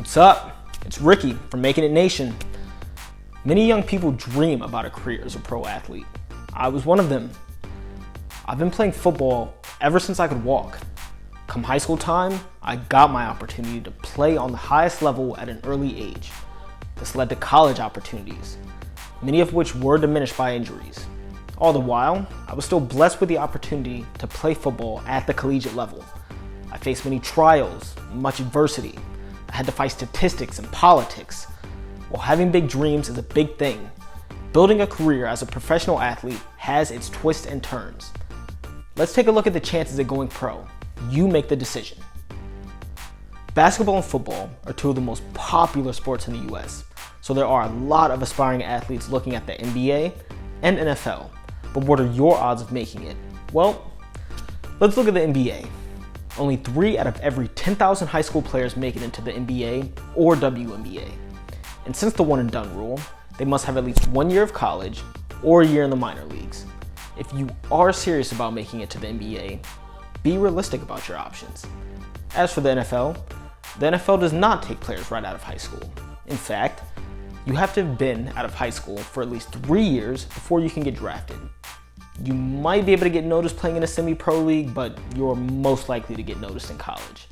What's up? It's Ricky from Making It Nation. Many young people dream about a career as a pro athlete. I was one of them. I've been playing football ever since I could walk. Come high school time, I got my opportunity to play on the highest level at an early age. This led to college opportunities, many of which were diminished by injuries. All the while, I was still blessed with the opportunity to play football at the collegiate level. I faced many trials, much adversity. I had to fight statistics and politics. While having big dreams is a big thing, building a career as a professional athlete has its twists and turns. Let's take a look at the chances of going pro. You make the decision. Basketball and football are two of the most popular sports in the US, so there are a lot of aspiring athletes looking at the NBA and NFL. But what are your odds of making it? Well, let's look at the NBA. Only 3 out of every 10,000 high school players make it into the NBA or WNBA. And since the one and done rule, they must have at least 1 year of college or a year in the minor leagues. If you are serious about making it to the NBA, be realistic about your options. As for the NFL does not take players right out of high school. In fact, you have to have been out of high school for at least 3 years before you can get drafted. You might be able to get noticed playing in a semi-pro league, but you're most likely to get noticed in college.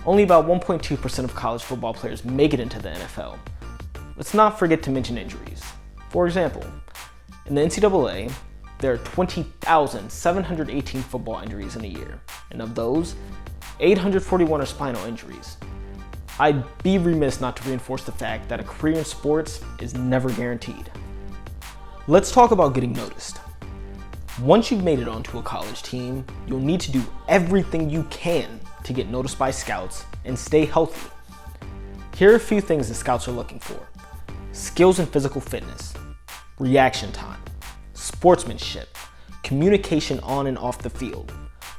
Only about 1.2% of college football players make it into the NFL. Let's not forget to mention injuries. For example, in the NCAA, there are 20,718 football injuries in a year, and of those, 841 are spinal injuries. I'd be remiss not to reinforce the fact that a career in sports is never guaranteed. Let's talk about getting noticed. Once you've made it onto a college team, you'll need to do everything you can to get noticed by scouts and stay healthy. Here are a few things the scouts are looking for: skills and physical fitness, reaction time, sportsmanship, communication on and off the field,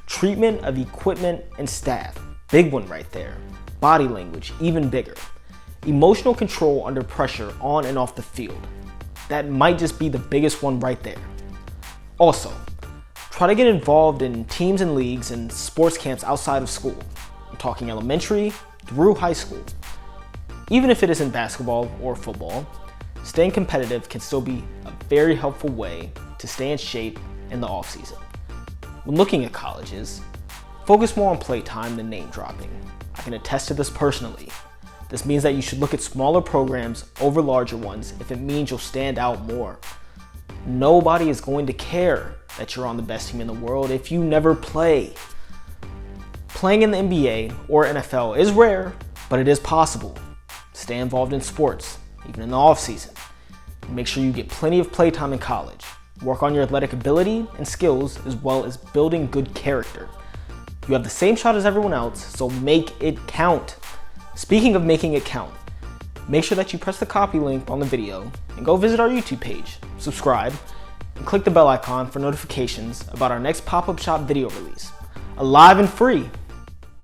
treatment of equipment and staff, big one right there, body language, even bigger, emotional control under pressure on and off the field. That might just be the biggest one right there. Also, try to get involved in teams and leagues and sports camps outside of school. I'm talking elementary through high school. Even if it isn't basketball or football, staying competitive can still be a very helpful way to stay in shape in the off season. When looking at colleges, focus more on play time than name dropping. I can attest to this personally. This means that you should look at smaller programs over larger ones if it means you'll stand out more. Nobody is going to care that you're on the best team in the world if you never play. Playing in the NBA or NFL is rare, but it is possible. Stay involved in sports, even in the off season. Make sure you get plenty of playtime in college. Work on your athletic ability and skills as well as building good character. You have the same shot as everyone else, so make it count. Speaking of making it count, make sure that you press the copy link on the video and go visit our YouTube page, subscribe, and click the bell icon for notifications about our next pop-up shop video release. Alive and free!